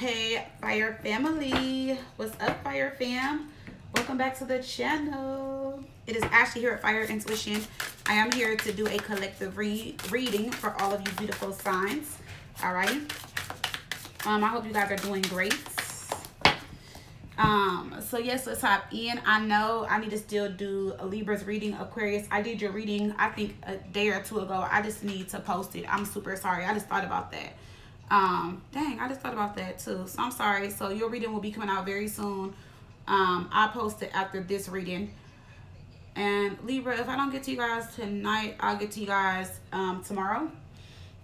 Hey, Fire family. What's up, Fire fam? Welcome back to the channel. It is Ashley here at Fire Intuition. I am here to do a collective reading for all of you beautiful signs. Alrighty. I hope you guys are doing great. So yes, let's hop in. I know I need to still do a Libra's reading. Aquarius, I did your reading, I think a day or two ago. I just need to post it. I'm super sorry. I just thought about that. Dang, I just thought about that too. So I'm sorry. So your reading will be coming out very soon. I'll post it after this reading. And Libra, if I don't get to you guys tonight, I'll get to you guys tomorrow.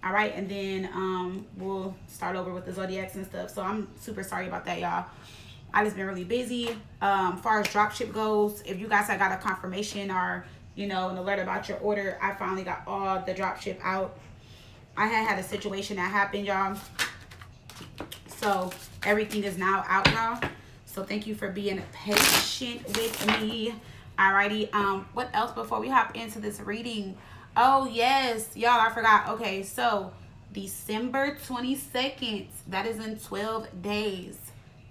All right, and then we'll start over with the zodiacs and stuff. So I'm super sorry about that, y'all. I just been really busy. Far as dropship goes, if you guys have got a confirmation or, you know, an alert about your order, I finally got all the dropship out. I had a situation that happened, y'all. So everything is now out, y'all. So thank you for being patient with me. Alrighty. What else before we hop into this reading? Oh yes, y'all, I forgot. Okay, so December 22nd, that is in 12 days.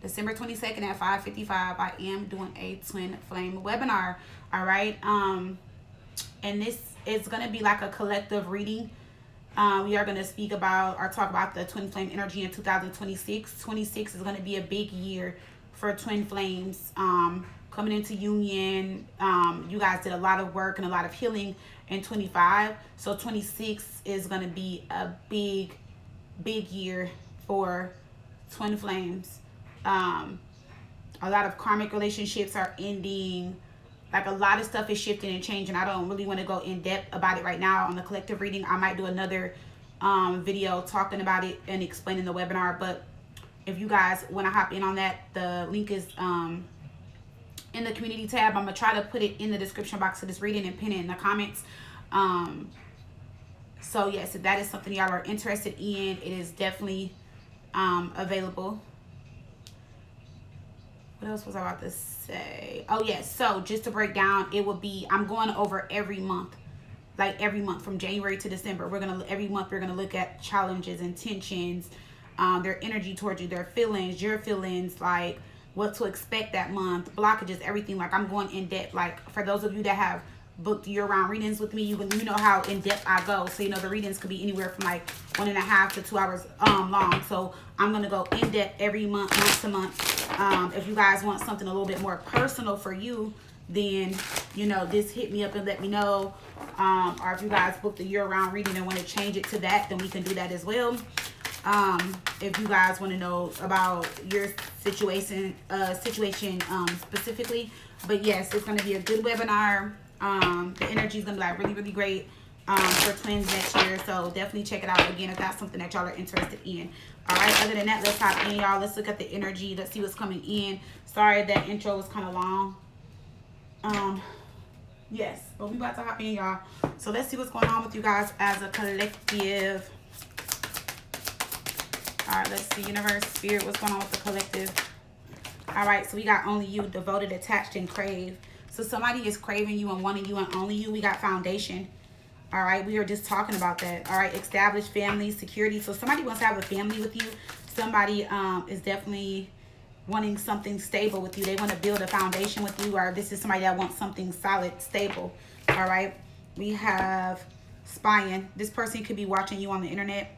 December 22nd at 5:55, I am doing a twin flame webinar. All right. And this is going to be like a collective reading. We are going to speak about or talk about the twin flame energy in 2026. 26 is going to be a big year for twin flames. Coming into union. You guys did a lot of work and a lot of healing in 25. So 26 is going to be a big year for twin flames. A lot of karmic relationships are ending. Like a lot of stuff is shifting and changing. I don't really want to go in depth about it right now on the collective reading. I might do another video talking about it and explaining the webinar. But if you guys want to hop in on that, the link is in the community tab. I'm gonna try to put it in the description box of this reading and pin it in the comments. So yes, if that is something y'all are interested in, it is definitely available. What else was I about to say? Oh yes, so just to break down, it will be, I'm going over every month, like every month from January to December. Every month we're gonna look at challenges, intentions, their energy towards you, their feelings, your feelings, like what to expect that month, blockages, everything. Like I'm going in depth. Like for those of you that have booked year-round readings with me, you know how in depth I go. So you know the readings could be anywhere from like 1.5 to 2 hours long. So I'm gonna go in depth every month to month. If you guys want something a little bit more personal for you, then you know, just hit me up and let me know. Or if you guys booked a year-round reading and want to change it to that, then we can do that as well. If you guys want to know about your situation specifically. But yes, it's going to be a good webinar. The energy is going to be like really great for twins next year. So definitely check it out again if that's something that y'all are interested in. All right, other than that, let's hop in, y'all. Let's look at the energy. Let's see what's coming in. Sorry that intro was kind of long. Yes, but we about to hop in, y'all. So let's see what's going on with you guys as a collective. All right, let's see, universe, spirit, what's going on with the collective? All right, so we got only you, devoted, attached, and crave. So somebody is craving you and wanting you and only you. We got foundation. All right, we are just talking about that. All right, established family, security. So somebody wants to have a family with you. Somebody is definitely wanting something stable with you. They want to build a foundation with you, or this is somebody that wants something solid, stable. All right, we have spying. This person could be watching you on the internet.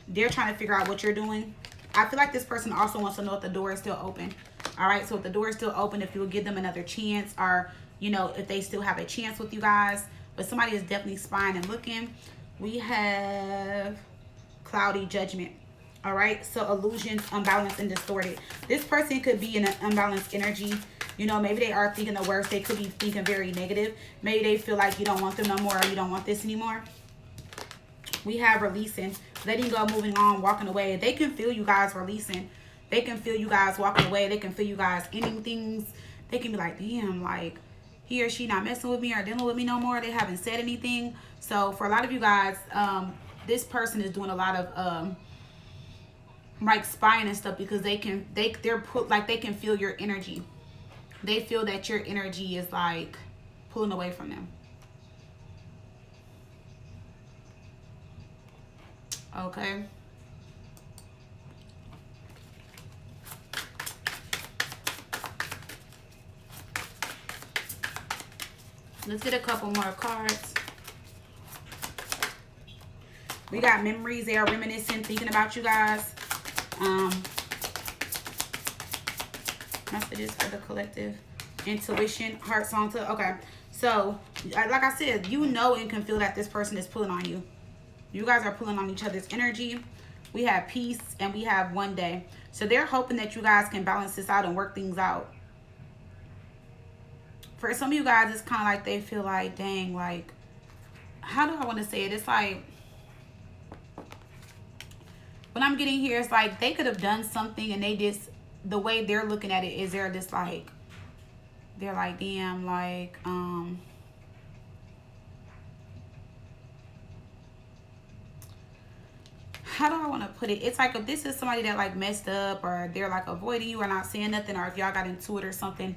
They're trying to figure out what you're doing. I feel like this person also wants to know if the door is still open. All right, so if the door is still open, if you will give them another chance, or you know, if they still have a chance with you guys. But somebody is definitely spying and looking. We have cloudy judgment. All right, so illusions, unbalanced, and distorted. This person could be in an unbalanced energy. You know, maybe they are thinking the worst. They could be thinking very negative. Maybe they feel like you don't want them no more, or you don't want this anymore. We have releasing, letting go, moving on, walking away. They can feel you guys releasing. They can feel you guys walking away. They can feel you guys ending things. They can be like, damn, like he or she not messing with me or dealing with me no more. They haven't said anything. So for a lot of you guys, this person is doing a lot of like spying and stuff, because they can feel your energy. They feel that your energy is like pulling away from them. Okay. Let's get a couple more cards. We got memories. They are reminiscing, thinking about you guys. Messages for the collective. Intuition, heart song. Okay. So, like I said, you know and can feel that this person is pulling on you. You guys are pulling on each other's energy. We have peace and we have one day. So they're hoping that you guys can balance this out and work things out. For some of you guys, it's kind of like they feel like, dang, like, how do I want to say it? It's like, when I'm getting here, it's like they could have done something and they just, the way they're looking at it is they're just like, they're like, damn, like, how do I want to put it? It's like if this is somebody that like messed up or they're like avoiding you or not saying nothing, or if y'all got into it or something,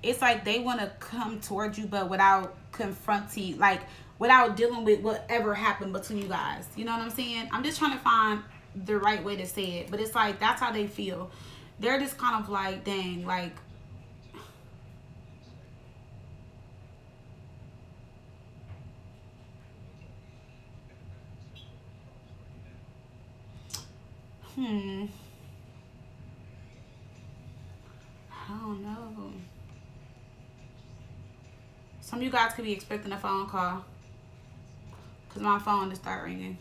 it's like they want to come towards you, but without confronting, like without dealing with whatever happened between you guys. You know what I'm saying? I'm just trying to find the right way to say it, but it's like that's how they feel. They're just kind of like, dang, like, I don't know. Some of you guys could be expecting a phone call because my phone just started ringing.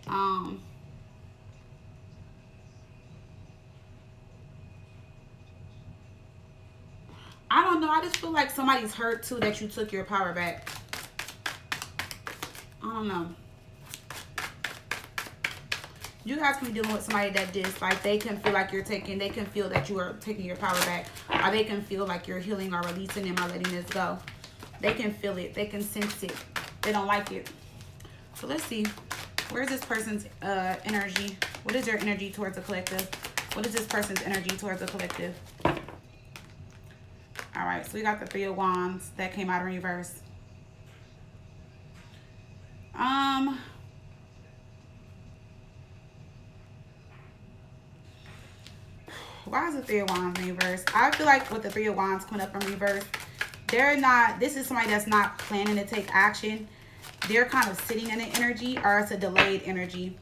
I don't know. I just feel like somebody's hurt too that you took your power back. I don't know. You guys can be dealing with somebody that just like they can feel like you're taking, they can feel that you are taking your power back, or they can feel like you're healing or releasing them or letting this go. They can feel it. They can sense it. They don't like it. So let's see. Where's this person's energy? What is their energy towards the collective? What is this person's energy towards the collective? All right, so we got the Three of Wands that came out in reverse. Why is the Three of Wands in reverse? I feel like with the Three of Wands coming up in reverse, they're not, this is somebody that's not planning to take action. They're kind of sitting in the energy, or it's a delayed energy.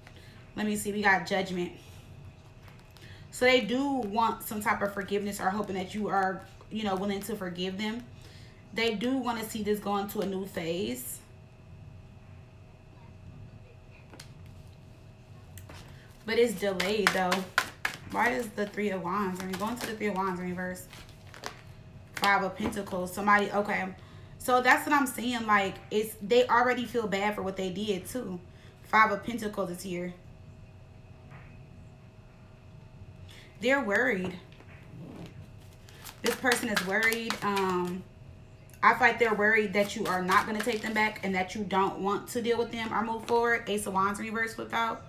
Let me see, we got Judgment. So they do want some type of forgiveness, or hoping that you are, you know, willing to forgive them. They do want to see this go into a new phase. But it's delayed though. Why is the Three of Wands? I mean, going to the Three of Wands in reverse. Five of Pentacles. Somebody, okay. So that's what I'm saying. Like, it's, they already feel bad for what they did too. Five of Pentacles is here. They're worried. This person is worried. I feel like they're worried that you are not going to take them back and that you don't want to deal with them or move forward. Ace of Wands in reverse flipped out.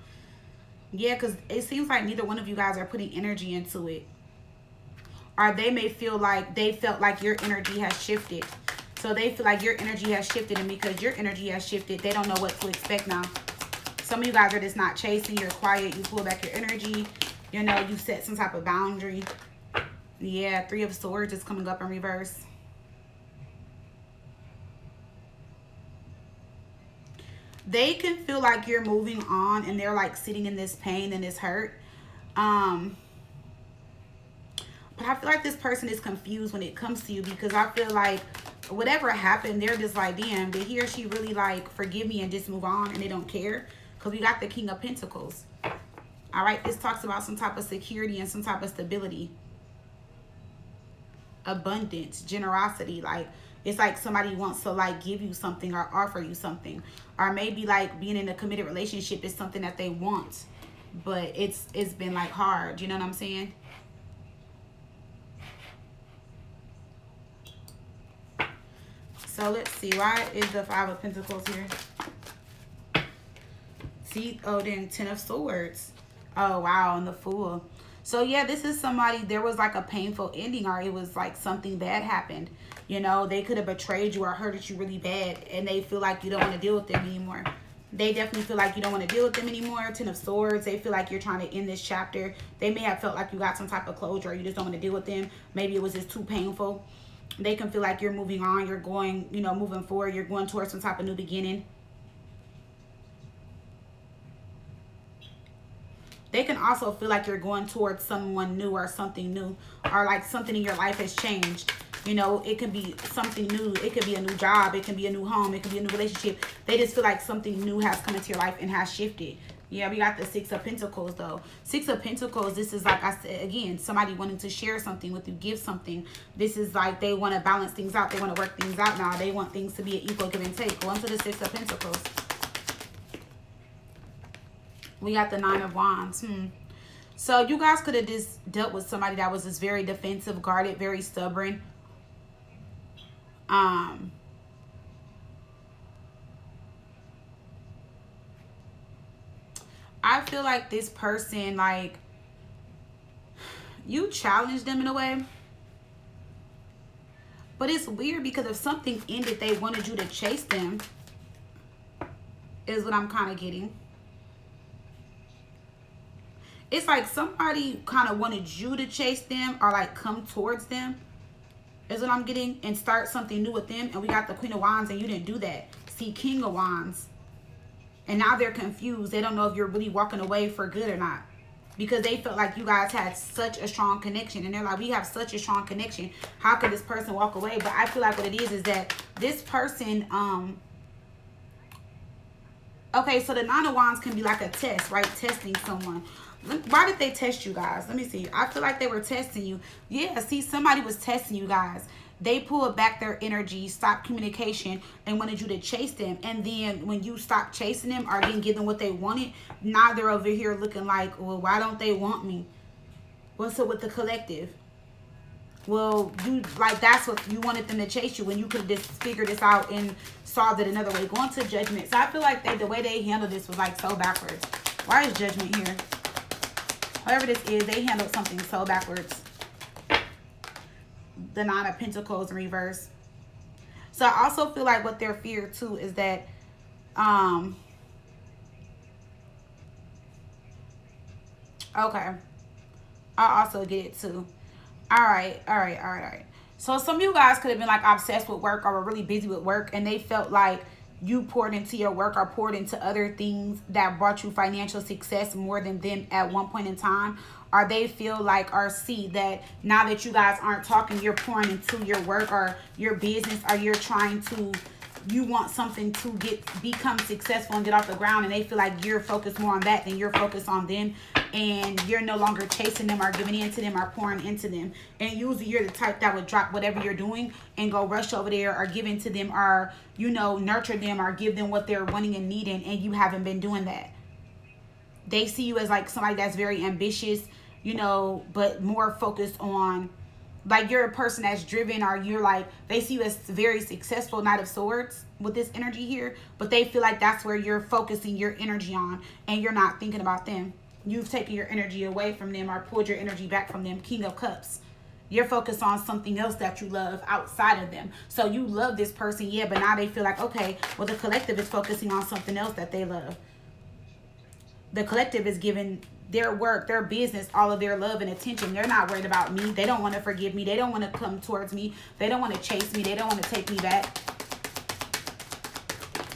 Yeah, because it seems like neither one of you guys are putting energy into it. Or they may feel like they felt like your energy has shifted. So they feel like your energy has shifted, and because your energy has shifted, they don't know what to expect now. Some of you guys are just not chasing. You're quiet. You pull back your energy. You know, you set some type of boundary. Yeah, Three of Swords is coming up in reverse. They can feel like you're moving on and they're like sitting in this pain and this hurt. But I feel like this person is confused when it comes to you, because I feel like whatever happened, they're just like, damn, did he or she really like forgive me and just move on, and they don't care? Because we got the King of Pentacles. All right, this talks about some type of security and some type of stability. Abundance, generosity, like it's like somebody wants to like give you something or offer you something, or maybe like being in a committed relationship is something that they want, but it's been like hard. You know what I'm saying? So let's see, why is the Five of Pentacles here? See, oh, then Ten of Swords. Oh wow, and the Fool. So yeah, this is somebody, there was like a painful ending, or it was like something bad happened. You know, they could have betrayed you or hurted you really bad, and they feel like you don't want to deal with them anymore. They definitely feel like you don't want to deal with them anymore. Ten of Swords, they feel like you're trying to end this chapter. They may have felt like you got some type of closure, or you just don't want to deal with them. Maybe it was just too painful. They can feel like you're moving on, you're going, you know, moving forward, you're going towards some type of new beginning. They can also feel like you're going towards someone new or something new, or like something in your life has changed. You know, it can be something new. It could be a new job. It can be a new home. It can be a new relationship. They just feel like something new has come into your life and has shifted. Yeah, we got the Six of Pentacles, though. Six of Pentacles, this is like I said, again, somebody wanting to share something with you, give something. This is like they want to balance things out. They want to work things out now. They want things to be an equal give and take. Go into the Six of Pentacles. We got the Nine of Wands. So you guys could have just dealt with somebody that was just very defensive, guarded, very stubborn. I feel like this person, like, you challenged them in a way. But it's weird because if something ended, they wanted you to chase them, is what I'm kind of getting. It's like somebody kind of wanted you to chase them or like come towards them, is what I'm getting, and start something new with them. And we got the Queen of Wands and you didn't do that. See, King of Wands. And now they're confused. They don't know if you're really walking away for good or not. Because they felt like you guys had such a strong connection. And they're like, we have such a strong connection. How could this person walk away? But I feel like what it is that this person, okay, so the Nine of Wands can be like a test, right? Testing someone. Why did they test you guys? Let me see. I feel like they were testing you. Yeah, see, somebody was testing you guys. They pulled back their energy, stopped communication, and wanted you to chase them. And then when you stopped chasing them or didn't give them what they wanted, now they're over here looking like, well, why don't they want me? What's up with the collective? Well, you like that's what you wanted them to chase you when you could have just figured this out and solved it another way. Going to Judgment. So I feel like the way they handled this was like so backwards. Why is Judgment here? Whatever this is, they handled something so backwards. The Nine of Pentacles in reverse. So I also feel like what their fear too is that okay, I also get it too. All right. So some of you guys could have been like obsessed with work or were really busy with work, and they felt like you poured into your work or poured into other things that brought you financial success more than them at one point in time. Or they feel like or see that now that you guys aren't talking, you're pouring into your work or your business, or you're trying to, you want something to become successful and get off the ground, and they feel like you're focused more on that than you're focused on them, and you're no longer chasing them or giving in to them or pouring into them. And usually you're the type that would drop whatever you're doing and go rush over there or give into them or, you know, nurture them or give them what they're wanting and needing, and you haven't been doing that. They see you as like somebody that's very ambitious, you know, but more focused on, like, you're a person that's driven, or you're like, they see you as very successful, Knight of Swords with this energy here, but they feel like that's where you're focusing your energy on, and you're not thinking about them. You've taken your energy away from them or pulled your energy back from them. King of Cups. You're focused on something else that you love outside of them. So you love this person, yeah, but now they feel like, okay, well, the collective is focusing on something else that they love. The collective is giving their work, their business, all of their love and attention. They're not worried about me. They don't want to forgive me. They don't want to come towards me. They don't want to chase me. They don't want to take me back.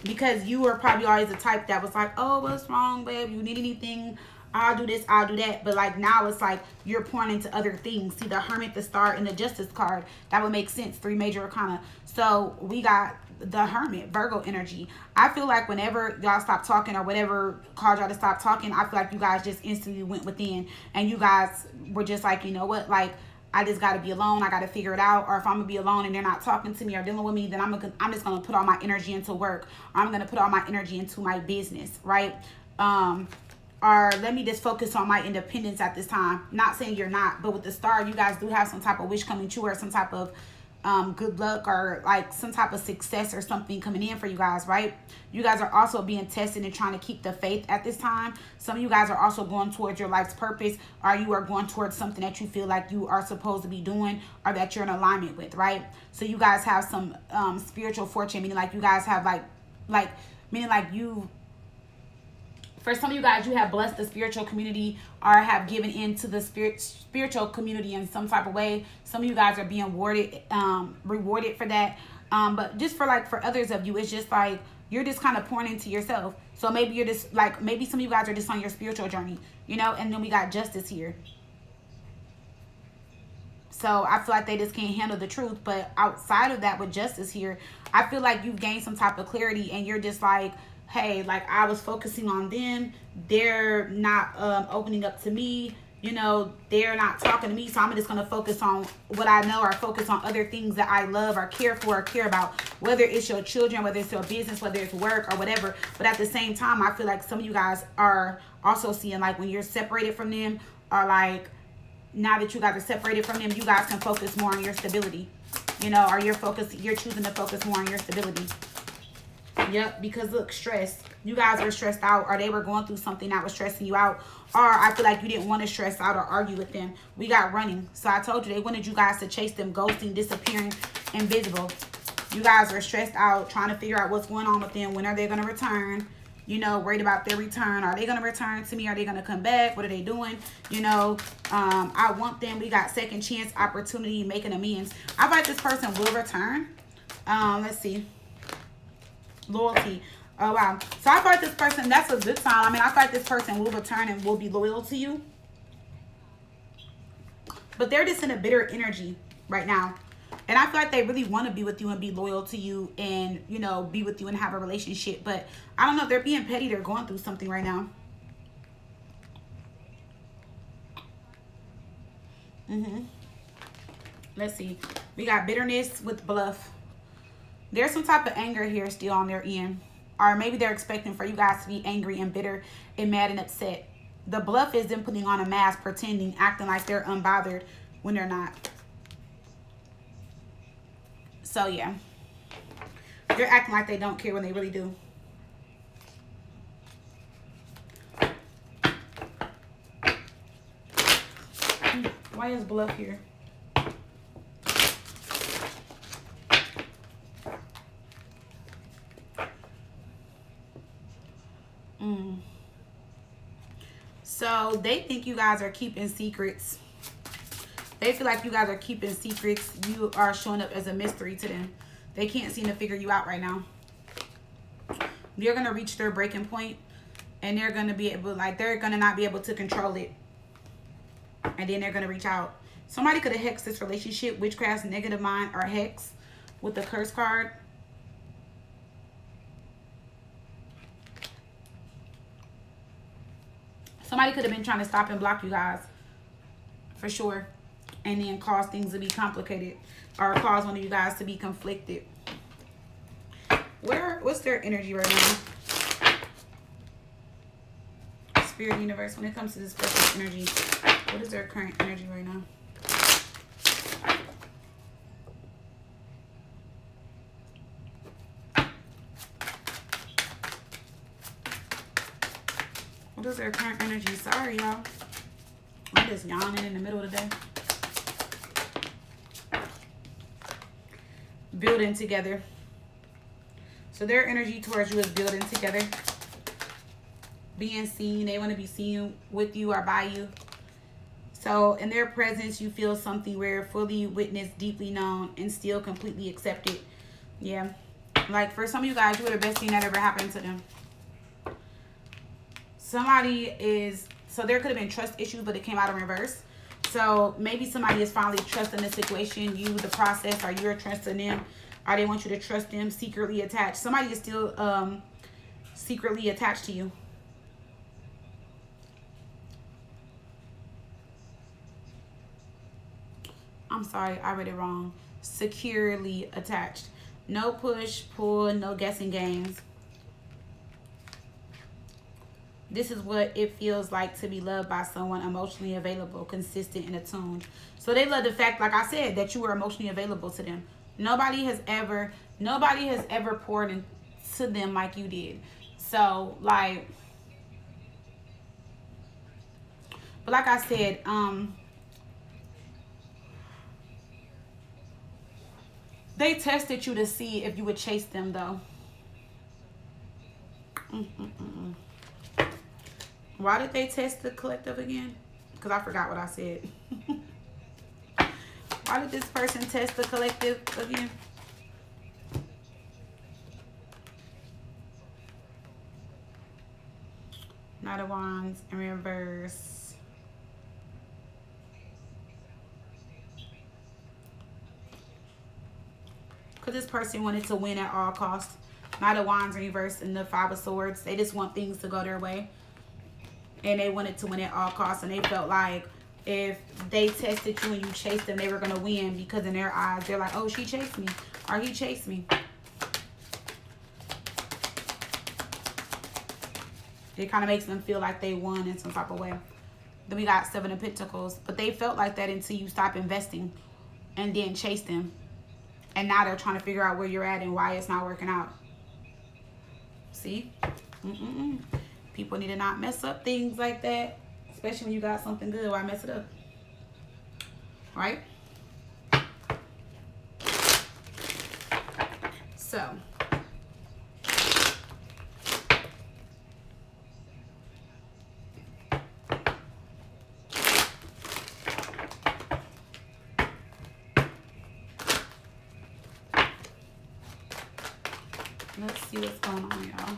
Because you were probably always the type that was like, oh, what's wrong, babe? You need anything? I'll do this, I'll do that. But like now it's like you're pouring into other things. See the Hermit, the Star, and the Justice card. That would make sense. 3 major arcana. So we got the Hermit, Virgo energy. I feel like whenever y'all stop talking or whatever caused y'all to stop talking, I feel like you guys just instantly went within, and you guys were just like, you know what, like, I just got to be alone. I got to figure it out. Or if I'm going to be alone and they're not talking to me or dealing with me, then I'm just going to put all my energy into work. Or I'm going to put all my energy into my business, right? Or let me just focus on my independence at this time. Not saying you're not, but with the Star, you guys do have some type of wish coming true, or some type of good luck, or like some type of success or something coming in for you guys, right? You guys are also being tested and trying to keep the faith at this time. Some of you guys are also going towards your life's purpose, or you are going towards something that you feel like you are supposed to be doing, or that you're in alignment with, right? So you guys have some spiritual fortune, meaning like you guys have like meaning like you For some of you guys, you have blessed the spiritual community or have given into the spiritual community in some type of way. Some of you guys are being rewarded for that. But just for others of you, it's just like you're just kind of pouring into yourself. So maybe you're just like, maybe some of you guys are just on your spiritual journey, you know, and then we got justice here. So I feel like they just can't handle the truth. But outside of that, with justice here, I feel like you've gained some type of clarity and you're just like, hey, like I was focusing on them. They're not opening up to me. You know, they're not talking to me. So I'm just going to focus on what I know or focus on other things that I love or care for or care about. Whether it's your children, whether it's your business, whether it's work or whatever. But at the same time, I feel like some of you guys are also seeing like when you're separated from them or like now that you guys are separated from them, you guys can focus more on your stability. You know, or you're choosing to focus more on your stability. Yep, because look, stress. You guys were stressed out or they were going through something that was stressing you out. Or I feel like you didn't want to stress out or argue with them. We got running. So I told you they wanted you guys to chase them, ghosting, disappearing, invisible. You guys are stressed out, trying to figure out what's going on with them. When are they going to return? You know, worried about their return. Are they going to return to me? Are they going to come back? What are they doing? You know, I want them. We got second chance, opportunity, making amends. I feel like this person will return. Let's see. Loyalty. Oh, wow. So I feel like this person, that's a good sign. I mean, I feel like this person will return and will be loyal to you. But they're just in a bitter energy right now. And I feel like they really want to be with you and be loyal to you and, you know, be with you and have a relationship. But I don't know if they're being petty. They're going through something right now. Let's see. We got bitterness with bluff. There's some type of anger here still on their end. Or maybe they're expecting for you guys to be angry and bitter and mad and upset. The bluff is them putting on a mask, pretending, acting like they're unbothered when they're not. So, yeah. They're acting like they don't care when they really do. Why is bluff here? So they think you guys are keeping secrets. They feel like you guys are keeping secrets. You are showing up as a mystery to them. They can't seem to figure you out right now. They're going to reach their breaking point and they're going to be able, like, they're going to not be able to control it. And then they're going to reach out. Somebody could have hexed this relationship, witchcraft, negative mind, or hex with the curse card. Somebody could have been trying to stop and block you guys. For sure. And then cause things to be complicated. Or cause one of you guys to be conflicted. What's their energy right now? Spirit universe, when it comes to this person's energy, what is their current energy right now? What is their current energy? Sorry, y'all. I'm just yawning in the middle of the day. Building together. So their energy towards you is building together. Being seen. They want to be seen with you or by you. So in their presence, you feel something rare, fully witnessed, deeply known, and still completely accepted. Yeah. Like for some of you guys, you were the best thing that ever happened to them. Somebody is, so there could have been trust issues, but it came out in reverse. So maybe somebody is finally trusting the situation, you, the process, or you're trusting them, or they want you to trust them, secretly attached. Somebody is still secretly attached to you. I'm sorry, I read it wrong. Securely attached. No push, pull, no guessing games. This is what it feels like to be loved by someone emotionally available, consistent, and attuned. So they love the fact, like I said, that you were emotionally available to them. Nobody has ever poured into them like you did. So, like, but like I said, they tested you to see if you would chase them, though. Why did they test the collective again? Because I forgot what I said. Why did this person test the collective again? Knight of Wands in reverse. Because this person wanted to win at all costs. Knight of Wands in reverse and the Five of Swords. They just want things to go their way. And they wanted to win at all costs. And they felt like if they tested you and you chased them, they were going to win. Because in their eyes, they're like, oh, she chased me. Or he chased me. It kind of makes them feel like they won in some type of way. Then we got Seven of Pentacles. But they felt like that until you stop investing and then chase them. And now they're trying to figure out where you're at and why it's not working out. See? People need to not mess up things like that. Especially when you got something good. Why mess it up? Right? So. Let's see what's going on, y'all.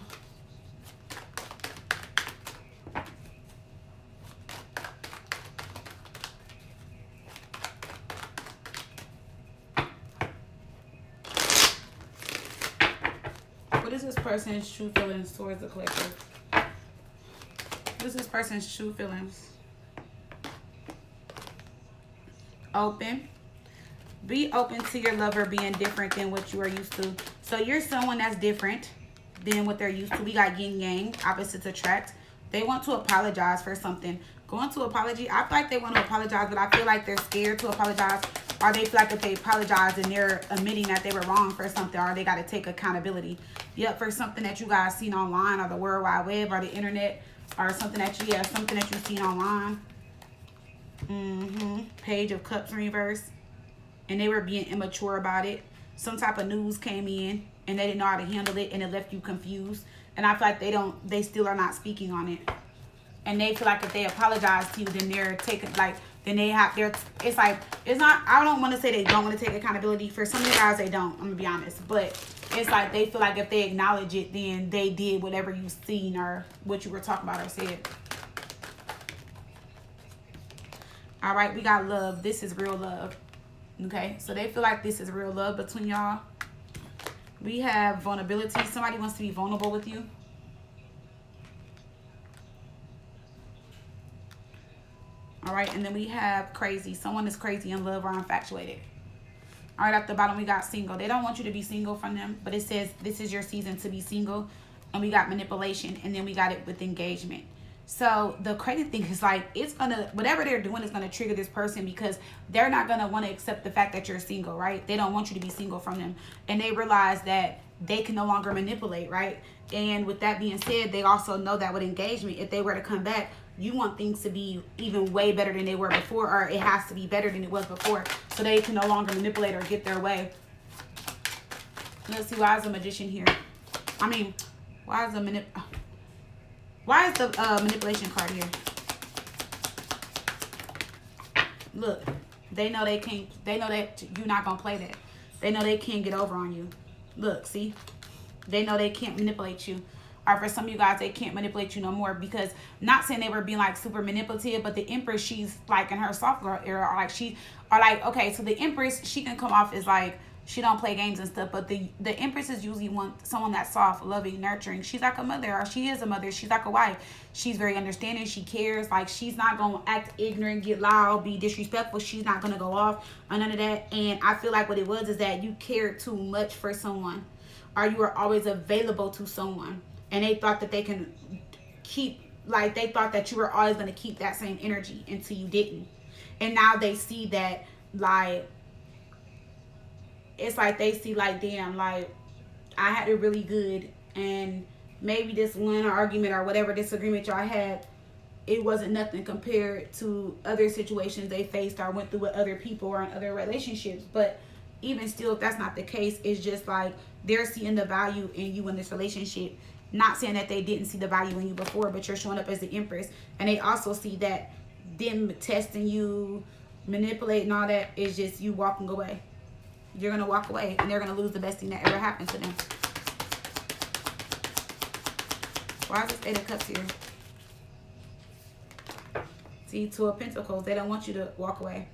What is this person's true feelings towards the collective? What is this person's true feelings? Open. Be open to your lover being different than what you are used to. So you're someone that's different than what they're used to. We got yin yang, opposites attract. They want to apologize for something. Going to apology, I feel like they want to apologize, but I feel like they're scared to apologize. Or they feel like if they apologize and they're admitting that they were wrong for something, or they got to take accountability. Yep, for something that you guys seen online, or the World Wide Web, or the internet, or something that you, something that you've seen online. Page of Cups in reverse. And they were being immature about it. Some type of news came in and they didn't know how to handle it, and it left you confused. And I feel like they still are not speaking on it. And they feel like if they apologize to you, then they're taking, like, then they have their, it's like, it's not, I don't want to say they don't want to take accountability. For some of you guys, they don't, I'm going to be honest. But it's like they feel like if they acknowledge it, then they did whatever you've seen or what you were talking about or said. All right, we got love. This is real love. Okay, so they feel like this is real love between y'all. We have vulnerability. Somebody wants to be vulnerable with you. All right, and then we have crazy. Someone is crazy in love or infatuated. All right, at the bottom we got single. They don't want you to be single from them, but it says this is your season to be single. And we got manipulation, and then we got it with engagement. So the crazy thing is, like, it's gonna, whatever they're doing is gonna trigger this person, because they're not gonna want to accept the fact that you're single, right? They don't want you to be single from them, and they realize that they can no longer manipulate, right? And with that being said, they also know that with engagement, if they were to come back, you want things to be even way better than they were before, or it has to be better than it was before, so they can no longer manipulate or get their way. Let's see, why is the Magician here? I mean, why is the manipulation card here? Look, they know they can't, they know that you're not gonna play that. They know they can't get over on you. Look, see? They know they can't manipulate you. Or for some of you guys, they can't manipulate you no more, because, not saying they were being like super manipulative, but the Empress, she's like in her soft girl era, or like okay, so the Empress, she can come off as like, she don't play games and stuff, but the Empresses usually want someone that's soft, loving, nurturing. She's like a mother, or she is a mother. She's like a wife. She's very understanding. She cares. Like, she's not going to act ignorant, get loud, be disrespectful. She's not going to go off on none of that. And I feel like what it was is that you cared too much for someone, or you were always available to someone. And they thought that they can keep, like, they thought that you were always going to keep that same energy until you didn't. And now they see that, like, it's like they see, like, damn, like, I had it really good, and maybe this one argument or whatever disagreement y'all had, it wasn't nothing compared to other situations they faced or went through with other people or in other relationships. But even still, if that's not the case, it's just like they're seeing the value in you in this relationship, Not saying that they didn't see the value in you before, but you're showing up as the Empress. And they also see that them testing you, manipulating, all that is just you walking away. You're going to walk away, and they're going to lose the best thing that ever happened to them. Why is this Eight of Cups here? See, Two of Pentacles. They don't want you to walk away.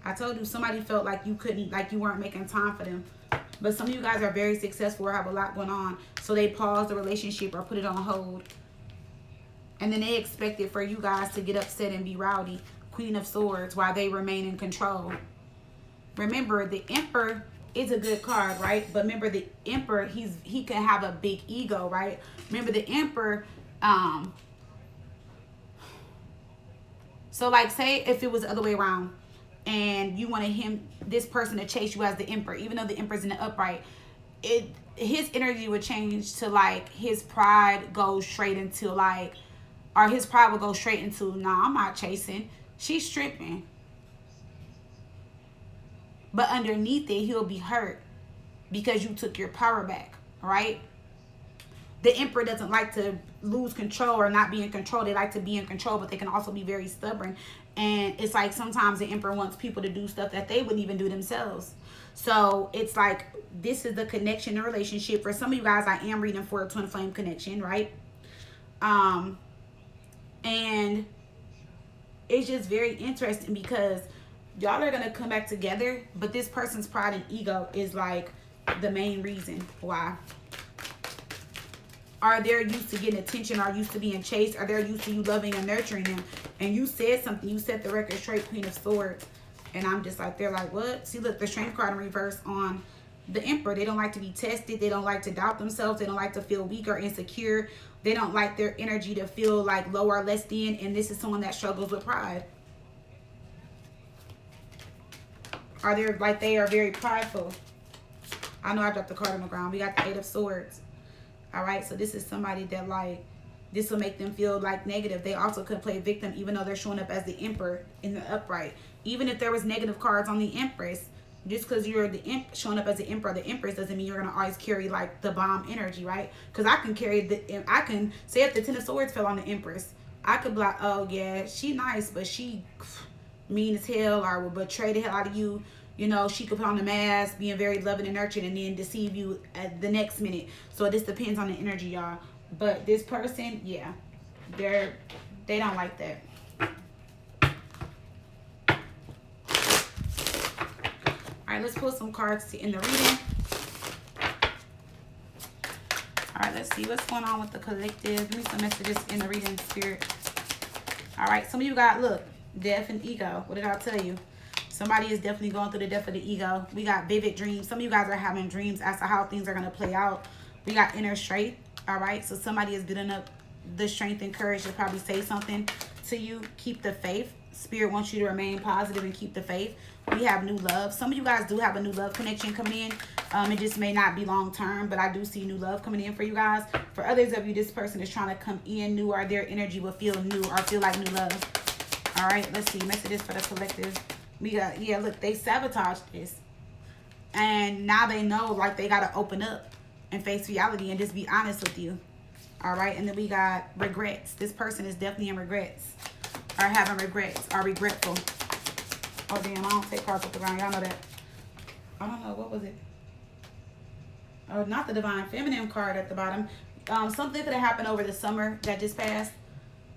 I told you somebody felt like you couldn't, like you weren't making time for them. But some of you guys are very successful or have a lot going on. So they pause the relationship or put it on hold. And then they expect it for you guys to get upset and be rowdy. Queen of Swords, while they remain in control. Remember, the Emperor is a good card, right? But remember, the Emperor, he can have a big ego, right? Remember, the Emperor, so like, say if it was the other way around, and you wanted this person to chase you as the Emperor, even though the Emperor's in the upright, his energy would change to like, his pride goes straight into like, or his pride would go straight into, nah, I'm not chasing, she's stripping. But underneath it, he'll be hurt because you took your power back, right? The Emperor doesn't like to lose control or not be in control. They like to be in control, but they can also be very stubborn. And it's like sometimes the Emperor wants people to do stuff that they wouldn't even do themselves. So it's like, this is the connection, the relationship. For some of you guys, I am reading for a twin flame connection, right? And it's just very interesting because y'all are going to come back together, but this person's pride and ego is like the main reason why. Are they used to getting attention? Are used to being chased? Are they used to you loving and nurturing them? And you said something. You set the record straight, Queen of Swords. And I'm just like, they're like, what? See, look, the Strength card in reverse on the Emperor. They don't like to be tested. They don't like to doubt themselves. They don't like to feel weak or insecure. They don't like their energy to feel like low or less than. And this is someone that struggles with pride. Are they like, they are very prideful? I know I dropped the card on the ground. We got the Eight of Swords. All right, so this is somebody that like, this will make them feel like negative. They also could play victim even though they're showing up as the Emperor in the upright. Even if there was negative cards on the Empress, just because you're the showing up as the Emperor, the Empress doesn't mean you're going to always carry like the bomb energy, right? Because I can carry I can say if the Ten of Swords fell on the Empress, I could be like, oh yeah, she nice, but she mean as hell or will betray the hell out of you. You know, she could put on the mask, being very loving and nurturing, and then deceive you at the next minute. So this depends on the energy, y'all. But this person, yeah, they don't like that. All right, let's pull some cards in the reading. All right, let's see what's going on with the collective. Give me some messages in the reading, Spirit. All right, some of you got, look, death and ego. What did I tell you? Somebody is definitely going through the death of the ego. We got vivid dreams. Some of you guys are having dreams as to how things are going to play out. We got inner strength. All right. So somebody is building up the strength and courage to probably say something to you. Keep the faith. Spirit wants you to remain positive and keep the faith. We have new love. Some of you guys do have a new love connection coming in. It just may not be long term, but I do see new love coming in for you guys. For others of you, this person is trying to come in new, or their energy will feel new or feel like new love. All right. Let's see. Messages for the collective. We got, yeah, look, they sabotaged this. And now they know, like, they got to open up and face reality and just be honest with you. All right. And then we got regrets. This person is definitely in regrets. Or having regrets. Or regretful. Oh, damn. I don't take cards off the ground. Y'all know that. I don't know. What was it? Oh, not the Divine Feminine card at the bottom. Something could have happened over the summer that just passed.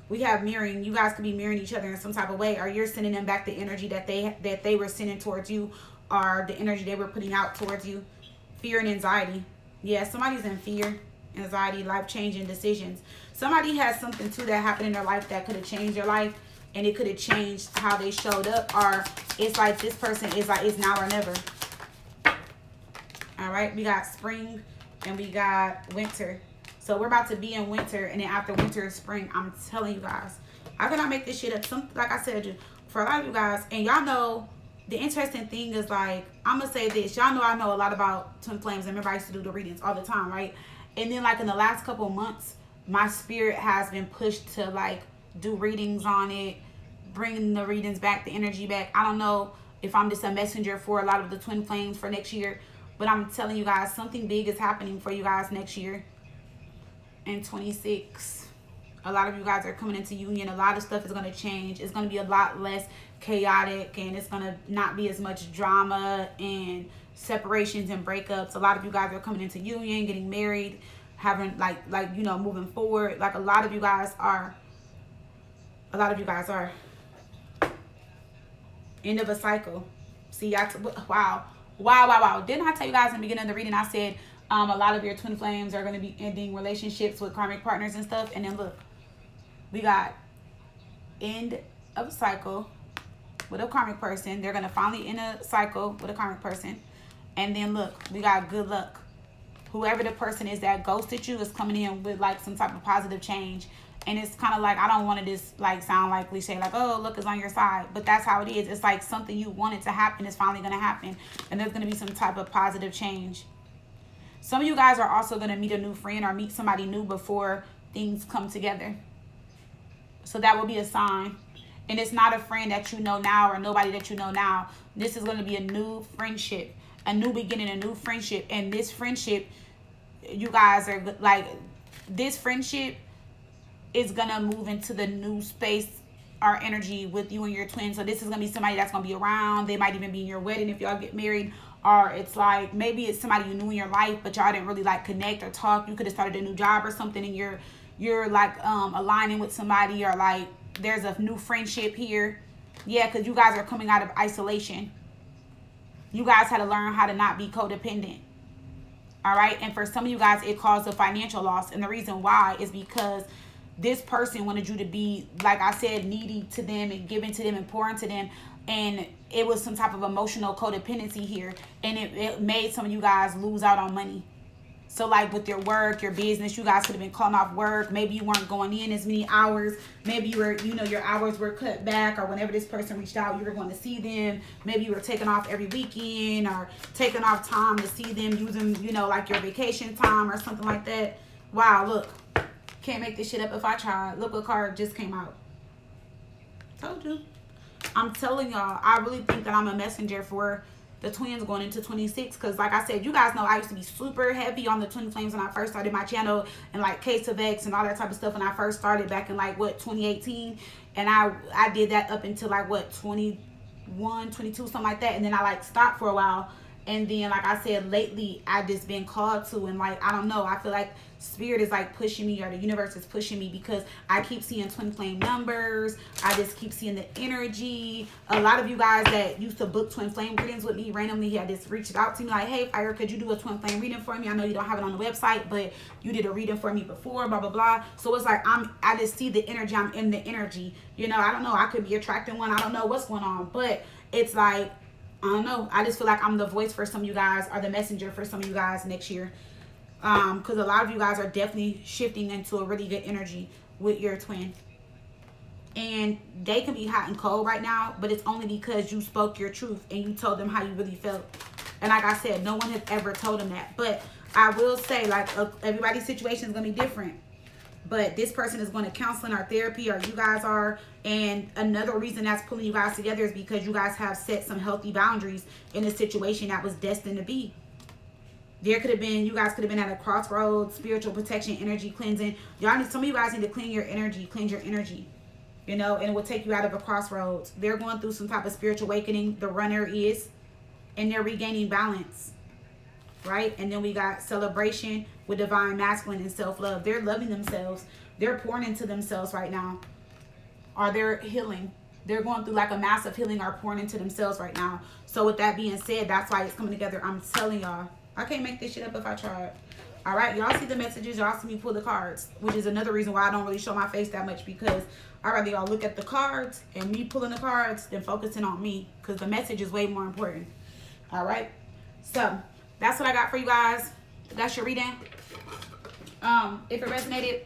We have mirroring. You guys could be mirroring each other in some type of way, or you're sending them back the energy that they were sending towards you, or the energy they were putting out towards you. Fear and anxiety. Yeah, somebody's in fear, anxiety, life-changing decisions. Somebody has something too that happened in their life that could have changed their life, and it could have changed how they showed up, or it's like this person is like, it's now or never. All right, we got spring and we got winter. So we're about to be in winter, and then after winter is spring. I'm telling you guys, I cannot make this shit up. Like I said, for a lot of you guys, and y'all know, the interesting thing is, like, I'm gonna say this. Y'all know I know a lot about twin flames. And remember, I used to do the readings all the time, right? And then, like, in the last couple of months, my spirit has been pushed to, like, do readings on it, bringing the readings back, the energy back. I don't know if I'm just a messenger for a lot of the twin flames for next year, But I'm telling you guys, something big is happening for you guys next year in 26. A lot of you guys are coming into union. A lot of stuff is going to change. It's going to be a lot less chaotic, and it's going to not be as much drama and separations and breakups. A lot of you guys are coming into union, getting married, having like moving forward. Like a lot of you guys are end of a cycle. See, wow. Didn't I tell you guys in the beginning of the reading, I said a lot of your twin flames are going to be ending relationships with karmic partners and stuff. And then look, we got end of a cycle with a karmic person. They're going to finally end a cycle with a karmic person. And then look, we got good luck. Whoever the person is that ghosted you is coming in with like some type of positive change. And it's kind of like, I don't want to just like sound like cliche, like, oh, luck is on your side. But that's how it is. It's like something you wanted to happen is finally going to happen. And there's going to be some type of positive change. Some of you guys are also going to meet a new friend or meet somebody new before things come together. So that will be a sign. And it's not a friend that you know now or nobody that you know now. This is going to be a new friendship, a new beginning, a new friendship. And this friendship, you guys are like, this friendship is going to move into the new space or energy with you and your twin. So this is going to be somebody that's going to be around. They might even be in your wedding if y'all get married. Or it's like, maybe it's somebody you knew in your life, but y'all didn't really like connect or talk. You could have started a new job or something, and you're like aligning with somebody, or like there's a new friendship here. Yeah, because you guys are coming out of isolation. You guys had to learn how to not be codependent. All right. And for some of you guys, it caused a financial loss. And the reason why is because this person wanted you to be, like I said, needy to them and giving to them and pouring to them. And it was some type of emotional codependency here. And it made some of you guys lose out on money. So like with your work, your business, you guys could have been calling off work. Maybe you weren't going in as many hours. Maybe you were, your hours were cut back, or whenever this person reached out, you were going to see them. Maybe you were taking off every weekend or taking off time to see them, using, like your vacation time or something like that. Wow, look. Can't make this shit up if I try. Look what card just came out. Told you. I'm telling y'all, I really think that I'm a messenger for the twins going into 26. Because like I said, you guys know I used to be super heavy on the twin flames when I first started my channel. And like Case of X and all that type of stuff when I first started back in like, 2018. And I did that up until like, 21, 22, something like that. And then I like stopped for a while. And then, like I said, lately, I've just been called to, and like, I don't know, I feel like spirit is like pushing me, or the universe is pushing me, because I keep seeing twin flame numbers. I just keep seeing the energy. A lot of you guys that used to book twin flame readings with me randomly had just reached out to me like, hey, Fire, could you do a twin flame reading for me? I know you don't have it on the website, but you did a reading for me before, blah, blah, blah. So it's like, I just see the energy. I'm in the energy. I don't know. I could be attracting one. I don't know what's going on, but it's like, I don't know. I just feel like I'm the voice for some of you guys, or the messenger for some of you guys next year. Because a lot of you guys are definitely shifting into a really good energy with your twin. And they can be hot and cold right now, but it's only because you spoke your truth and you told them how you really felt. And like I said, no one has ever told them that. But I will say, like, everybody's situation is going to be different. But this person is going to counseling or therapy, or you guys are. And another reason that's pulling you guys together is because you guys have set some healthy boundaries in a situation that was destined to be. You guys could have been at a crossroads, spiritual protection, energy cleansing. Some of you guys need to cleanse your energy. And it will take you out of a crossroads. They're going through some type of spiritual awakening. The runner is, and they're regaining balance. Right? And then we got celebration with divine masculine and self-love. They're loving themselves. They're pouring into themselves right now. Or they're healing. They're going through like a massive healing, or pouring into themselves right now. So with that being said, that's why it's coming together. I'm telling y'all, I can't make this shit up if I tried. All right, y'all see the messages. Y'all see me pull the cards, which is another reason why I don't really show my face that much, because I'd rather y'all look at the cards and me pulling the cards than focusing on me, because the message is way more important. All right, so that's what I got for you guys. That's your reading. If it resonated,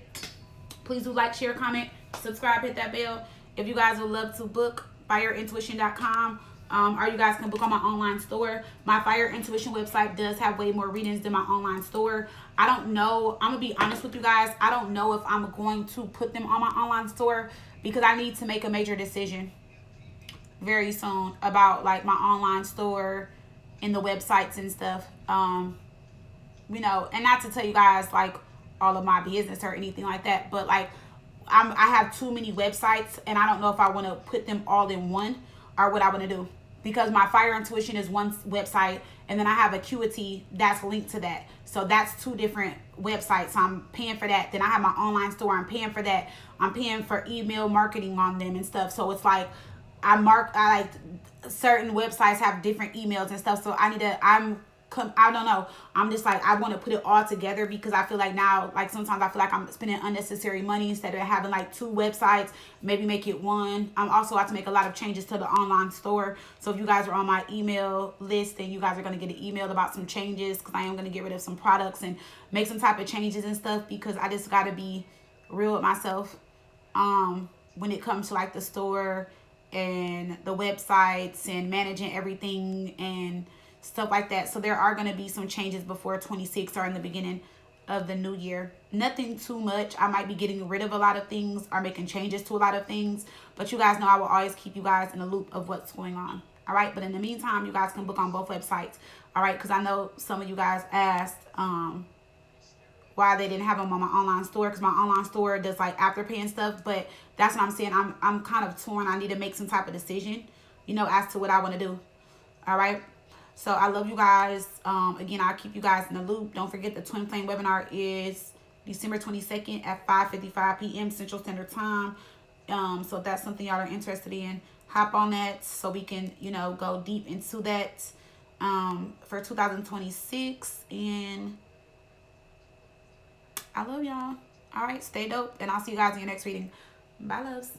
please do like, share, comment, subscribe, hit that bell. If you guys would love to book, fireintuition.com. Or you guys can book on my online store. My Fire Intuition website does have way more readings than my online store. I don't know. I'm going to be honest with you guys. I don't know if I'm going to put them on my online store, because I need to make a major decision very soon about like my online store and the websites and stuff. You know, and not to tell you guys like all of my business or anything like that, but like I have too many websites, and I don't know if I want to put them all in one or what I want to do, because my Fire Intuition is one website, and then I have Acuity that's linked to that. So that's two different websites. So I'm paying for that. Then I have my online store. I'm paying for that. I'm paying for email marketing on them and stuff. So it's like I like certain websites have different emails and stuff. So I don't know. I'm just like, I want to put it all together, because I feel like now, like sometimes I feel like I'm spending unnecessary money instead of having like two websites, maybe make it one. I'm also about to make a lot of changes to the online store. So if you guys are on my email list, then you guys are going to get an email about some changes, because I am going to get rid of some products and make some type of changes and stuff, because I just got to be real with myself when it comes to like the store and the websites and managing everything and stuff like that. So there are going to be some changes before 26 or in the beginning of the new year. Nothing too much. I might be getting rid of a lot of things or making changes to a lot of things, but you guys know I will always keep you guys in the loop of what's going on. All right, but in the meantime, you guys can book on both websites. All right, because I know some of you guys asked why they didn't have them on my online store, because my online store does like Afterpay and stuff. But that's what I'm saying. I'm kind of torn. I need to make some type of decision, you know, as to what I want to do. All right. So I love you guys. Again, I'll keep you guys in the loop. Don't forget the Twin Flame webinar is December 22nd at 5:55 p.m. Central Standard Time. So if that's something y'all are interested in, hop on that so we can, you know, go deep into that for 2026. And I love y'all. All right, stay dope, and I'll see you guys in your next reading. Bye, loves.